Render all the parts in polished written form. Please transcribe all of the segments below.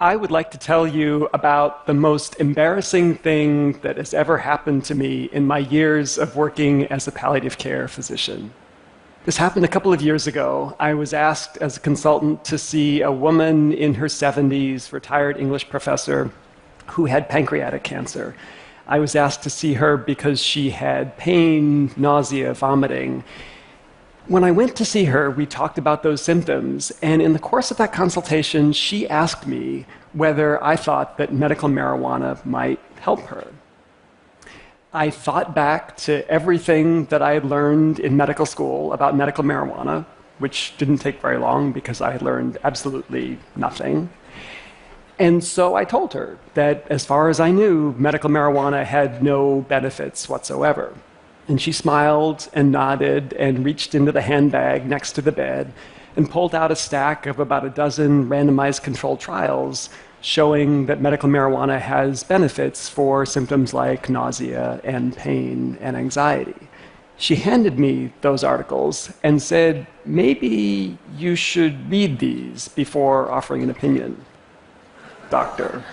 I would like to tell you about the most embarrassing thing that has ever happened to me in my years of working as a palliative care physician. This happened a couple of years ago. I was asked as a consultant to see a woman in her 70s, retired English professor, who had pancreatic cancer. I was asked to see her because she had pain, nausea, vomiting. When I went to see her, we talked about those symptoms, and in the course of that consultation, she asked me whether I thought that medical marijuana might help her. I thought back to everything that I had learned in medical school about medical marijuana, which didn't take very long because I had learned absolutely nothing. And so I told her that as far as I knew, medical marijuana had no benefits whatsoever. And she smiled and nodded and reached into the handbag next to the bed and pulled out a stack of about a dozen randomized controlled trials showing that medical marijuana has benefits for symptoms like nausea and pain and anxiety. She handed me those articles and said, maybe you should read these before offering an opinion, doctor.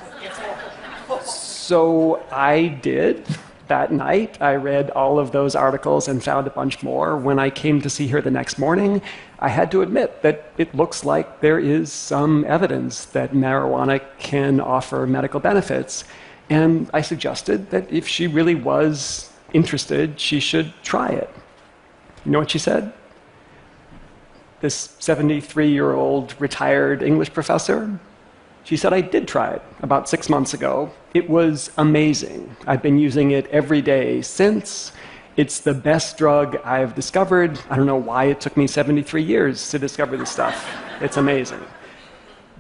So I did. That night, I read all of those articles and found a bunch more. When I came to see her the next morning, I had to admit that it looks like there is some evidence that marijuana can offer medical benefits. And I suggested that if she really was interested, she should try it. You know what she said? This 73-year-old retired English professor? She said, I did try it about 6 months ago. It was amazing. I've been using it every day since. It's the best drug I've discovered. I don't know why it took me 73 years to discover this stuff. It's amazing.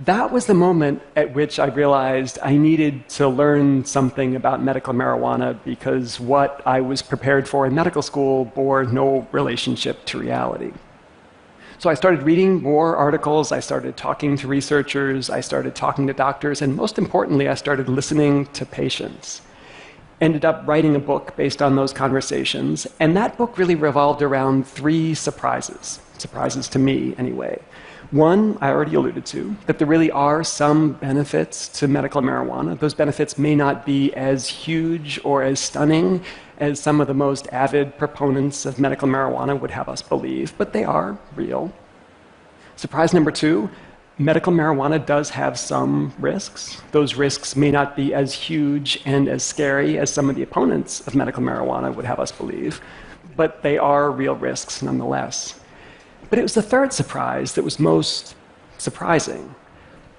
That was the moment at which I realized I needed to learn something about medical marijuana because what I was prepared for in medical school bore no relationship to reality. So I started reading more articles, I started talking to researchers, I started talking to doctors, and most importantly, I started listening to patients. Ended up writing a book based on those conversations, and that book really revolved around 3 surprises to me anyway. One, I already alluded to, that there really are some benefits to medical marijuana. Those benefits may not be as huge or as stunning as some of the most avid proponents of medical marijuana would have us believe, but they are real. Surprise number 2, medical marijuana does have some risks. Those risks may not be as huge and as scary as some of the opponents of medical marijuana would have us believe, but they are real risks nonetheless. But it was the 3rd surprise that was most surprising,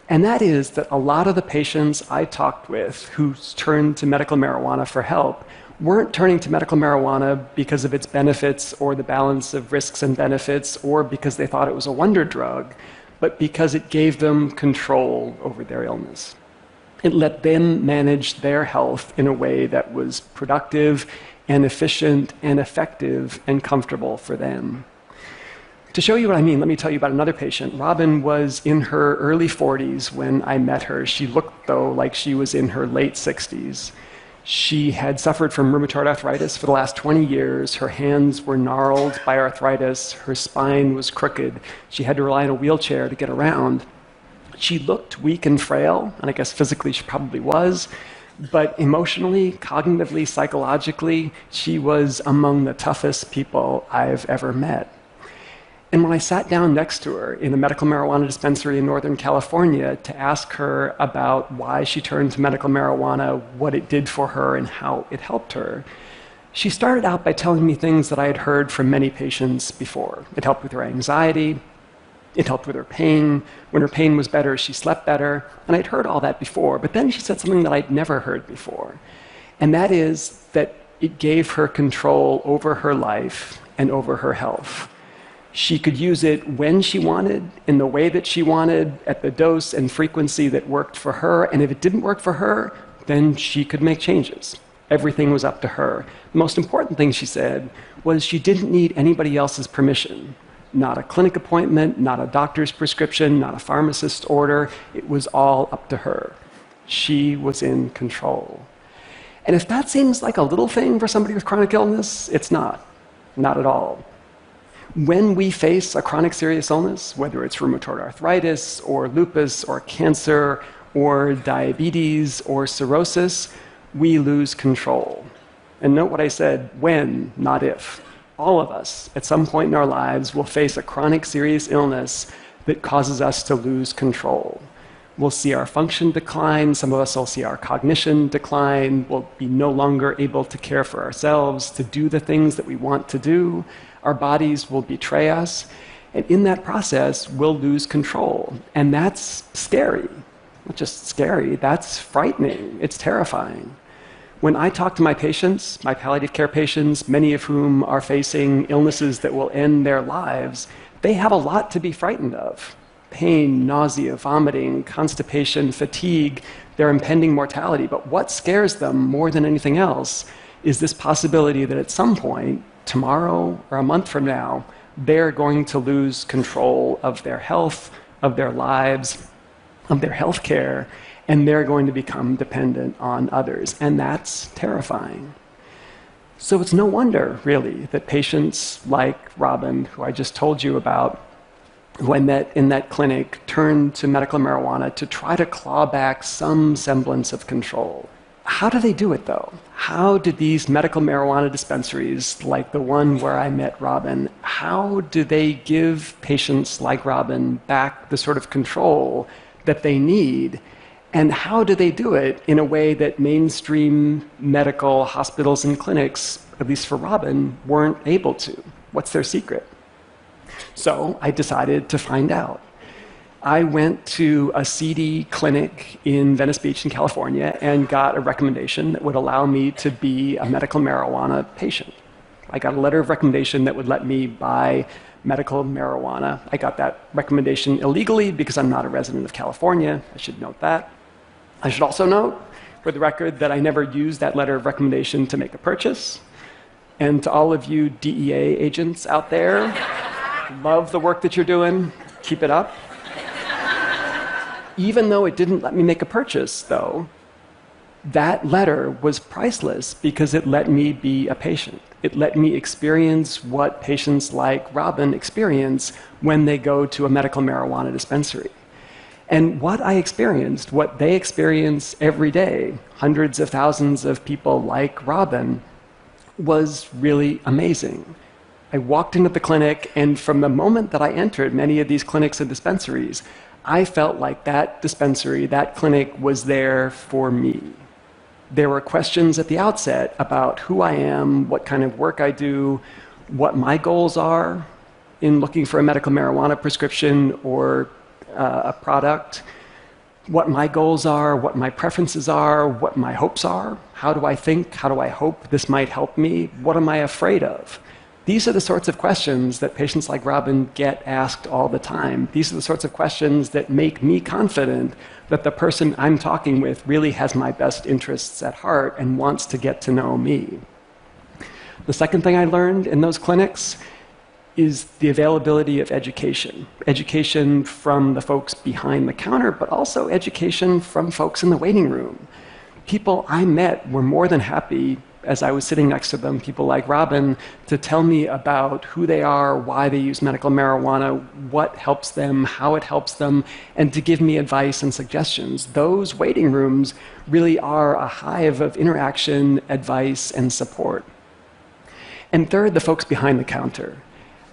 and that is that a lot of the patients I talked with who turned to medical marijuana for help weren't turning to medical marijuana because of its benefits or the balance of risks and benefits or because they thought it was a wonder drug, but because it gave them control over their illness. It let them manage their health in a way that was productive and efficient and effective and comfortable for them. To show you what I mean, let me tell you about another patient. Robin was in her early 40s when I met her. She looked, though, like she was in her late 60s. She had suffered from rheumatoid arthritis for the last 20 years. Her hands were gnarled by arthritis. Her spine was crooked. She had to rely on a wheelchair to get around. She looked weak and frail, and I guess physically she probably was, but emotionally, cognitively, psychologically, she was among the toughest people I've ever met. And when I sat down next to her in a medical marijuana dispensary in Northern California to ask her about why she turned to medical marijuana, what it did for her, and how it helped her, she started out by telling me things that I had heard from many patients before. It helped with her anxiety. It helped with her pain. When her pain was better, she slept better. And I'd heard all that before. But then she said something that I'd never heard before. And that is that it gave her control over her life and over her health. She could use it when she wanted, in the way that she wanted, at the dose and frequency that worked for her. And if it didn't work for her, then she could make changes. Everything was up to her. The most important thing she said was she didn't need anybody else's permission. Not a clinic appointment, not a doctor's prescription, not a pharmacist's order. It was all up to her. She was in control. And if that seems like a little thing for somebody with chronic illness, it's not. Not at all. When we face a chronic serious illness, whether it's rheumatoid arthritis or lupus or cancer or diabetes or cirrhosis, we lose control. And note what I said, when, not if. All of us, at some point in our lives, will face a chronic serious illness that causes us to lose control. We'll see our function decline, some of us will see our cognition decline, we'll be no longer able to care for ourselves, to do the things that we want to do, our bodies will betray us, and in that process, we'll lose control. And that's scary. Not just scary, that's frightening, it's terrifying. When I talk to my patients, my palliative care patients, many of whom are facing illnesses that will end their lives, they have a lot to be frightened of. Pain, nausea, vomiting, constipation, fatigue, their impending mortality. But what scares them more than anything else is this possibility that at some point, tomorrow or a month from now, they're going to lose control of their health, of their lives, of their health care, and they're going to become dependent on others. And that's terrifying. So it's no wonder, really, that patients like Robin, who I just told you about, who I met in that clinic, turned to medical marijuana to try to claw back some semblance of control. How do they do it, though? How do these medical marijuana dispensaries, like the one where I met Robin, how do they give patients like Robin back the sort of control that they need? And how do they do it in a way that mainstream medical hospitals and clinics, at least for Robin, weren't able to? What's their secret? So I decided to find out. I went to a seedy clinic in Venice Beach in California and got a recommendation that would allow me to be a medical marijuana patient. I got a letter of recommendation that would let me buy medical marijuana. I got that recommendation illegally because I'm not a resident of California. I should note that. I should also note, for the record, that I never used that letter of recommendation to make a purchase. And to all of you DEA agents out there, love the work that you're doing. Keep it up. Even though it didn't let me make a purchase, though, that letter was priceless because it let me be a patient. It let me experience what patients like Robin experience when they go to a medical marijuana dispensary. And what I experienced, what they experience every day, hundreds of thousands of people like Robin, was really amazing. I walked into the clinic, and from the moment that I entered many of these clinics and dispensaries, I felt like that dispensary, that clinic was there for me. There were questions at the outset about who I am, what kind of work I do, what my goals are in looking for a medical marijuana prescription or a product, what my goals are, what my preferences are, what my hopes are. How do I think? How do I hope this might help me? What am I afraid of? These are the sorts of questions that patients like Robin get asked all the time. These are the sorts of questions that make me confident that the person I'm talking with really has my best interests at heart and wants to get to know me. The second thing I learned in those clinics is the availability of education. Education from the folks behind the counter, but also education from folks in the waiting room. People I met were more than happy, as I was sitting next to them, people like Robin, to tell me about who they are, why they use medical marijuana, what helps them, how it helps them, and to give me advice and suggestions. Those waiting rooms really are a hive of interaction, advice, and support. And third, the folks behind the counter.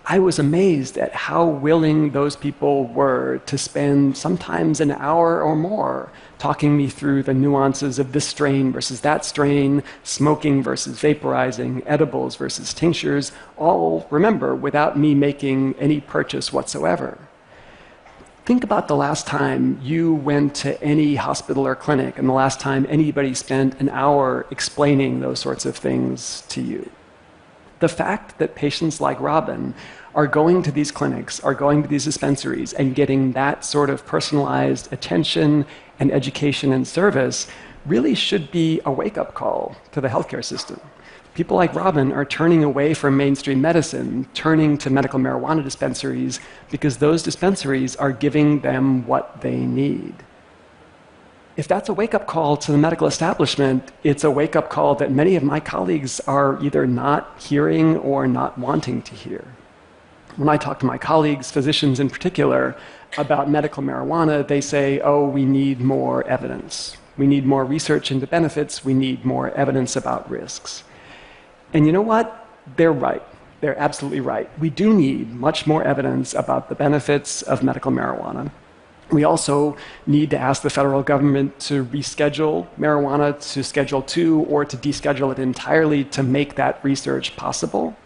I was amazed at how willing those people were to spend sometimes an hour or more talking me through the nuances of this strain versus that strain, smoking versus vaporizing, edibles versus tinctures, all, remember, without me making any purchase whatsoever. Think about the last time you went to any hospital or clinic and the last time anybody spent an hour explaining those sorts of things to you. The fact that patients like Robin are going to these clinics, are going to these dispensaries, and getting that sort of personalized attention and education and service really should be a wake-up call to the healthcare system. People like Robin are turning away from mainstream medicine, turning to medical marijuana dispensaries because those dispensaries are giving them what they need. If that's a wake-up call to the medical establishment, it's a wake-up call that many of my colleagues are either not hearing or not wanting to hear. When I talk to my colleagues, physicians in particular, about medical marijuana, they say, oh, we need more evidence. We need more research into benefits. We need more evidence about risks. And you know what? They're right. They're absolutely right. We do need much more evidence about the benefits of medical marijuana. We also need to ask the federal government to reschedule marijuana to Schedule II or to deschedule it entirely to make that research possible.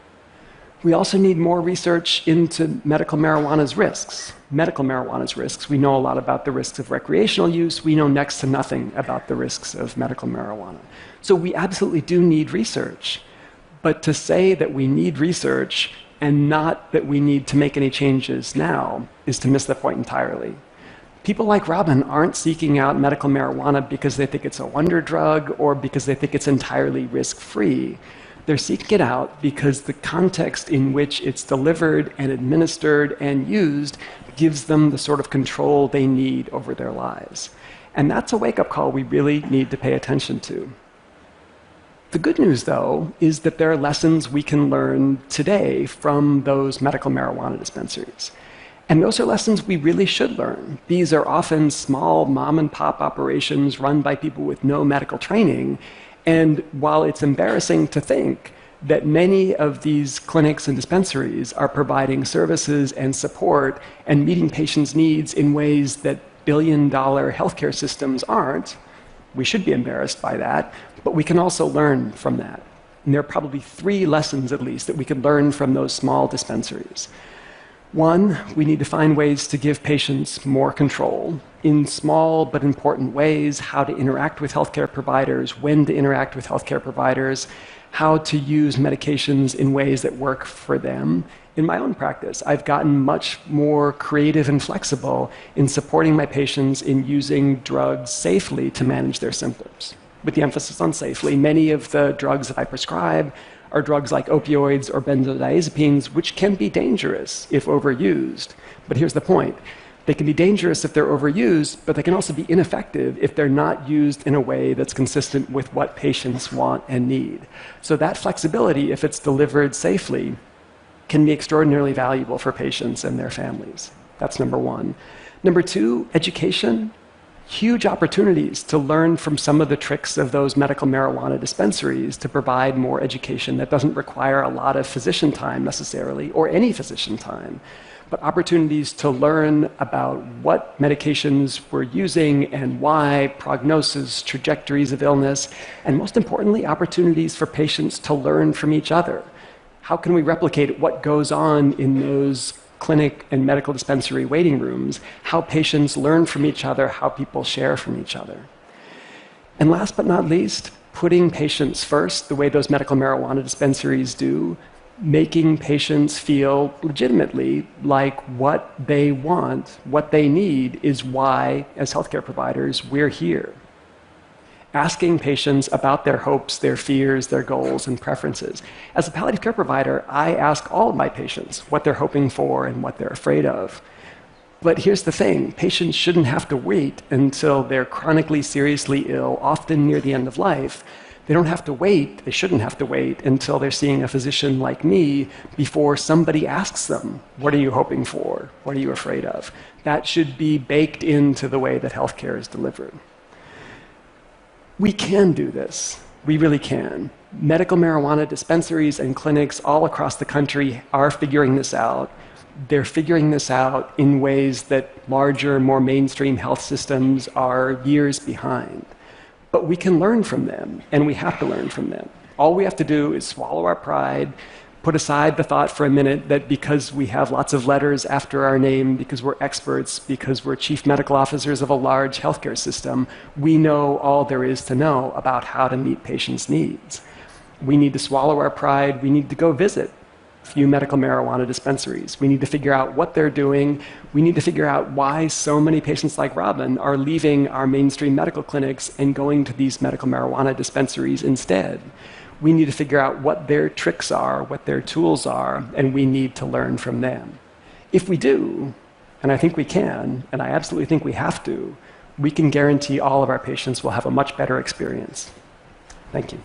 We also need more research into medical marijuana's risks. Medical marijuana's risks. We know a lot about the risks of recreational use. We know next to nothing about the risks of medical marijuana. So we absolutely do need research. But to say that we need research and not that we need to make any changes now is to miss the point entirely. People like Robin aren't seeking out medical marijuana because they think it's a wonder drug or because they think it's entirely risk-free. They're seeking it out because the context in which it's delivered and administered and used gives them the sort of control they need over their lives. And that's a wake-up call we really need to pay attention to. The good news, though, is that there are lessons we can learn today from those medical marijuana dispensaries. And those are lessons we really should learn. These are often small mom-and-pop operations run by people with no medical training. And while it's embarrassing to think that many of these clinics and dispensaries are providing services and support and meeting patients' needs in ways that billion-dollar healthcare systems aren't, we should be embarrassed by that, but we can also learn from that. And there are probably 3 lessons, at least, that we could learn from those small dispensaries. One, we need to find ways to give patients more control in small but important ways, how to interact with healthcare providers, when to interact with healthcare providers, how to use medications in ways that work for them. In my own practice, I've gotten much more creative and flexible in supporting my patients in using drugs safely to manage their symptoms. With the emphasis on safely, many of the drugs that I prescribe are drugs like opioids or benzodiazepines, which can be dangerous if overused. But here's the point. They can be dangerous if they're overused, but they can also be ineffective if they're not used in a way that's consistent with what patients want and need. So that flexibility, if it's delivered safely, can be extraordinarily valuable for patients and their families. That's number one. Number two, education. Huge opportunities to learn from some of the tricks of those medical marijuana dispensaries to provide more education that doesn't require a lot of physician time necessarily, or any physician time, but opportunities to learn about what medications we're using and why, prognosis, trajectories of illness, and most importantly, opportunities for patients to learn from each other. How can we replicate what goes on in those clinic and medical dispensary waiting rooms, how patients learn from each other, how people share from each other. And last but not least, putting patients first, the way those medical marijuana dispensaries do, making patients feel legitimately like what they want, what they need is why, as healthcare providers, we're here. Asking patients about their hopes, their fears, their goals, and preferences. As a palliative care provider, I ask all of my patients what they're hoping for and what they're afraid of. But here's the thing, patients shouldn't have to wait until they're chronically, seriously ill, often near the end of life. They don't have to wait, they shouldn't have to wait until they're seeing a physician like me before somebody asks them, what are you hoping for? What are you afraid of? That should be baked into the way that healthcare is delivered. We can do this. We really can. Medical marijuana dispensaries and clinics all across the country are figuring this out. They're figuring this out in ways that larger, more mainstream health systems are years behind. But we can learn from them, and we have to learn from them. All we have to do is swallow our pride, put aside the thought for a minute that because we have lots of letters after our name, because we're experts, because we're chief medical officers of a large healthcare system, we know all there is to know about how to meet patients' needs. We need to swallow our pride. We need to go visit a few medical marijuana dispensaries. We need to figure out what they're doing. We need to figure out why so many patients like Robin are leaving our mainstream medical clinics and going to these medical marijuana dispensaries instead. We need to figure out what their tricks are, what their tools are, and we need to learn from them. If we do, and I think we can, and I absolutely think we have to, we can guarantee all of our patients will have a much better experience. Thank you.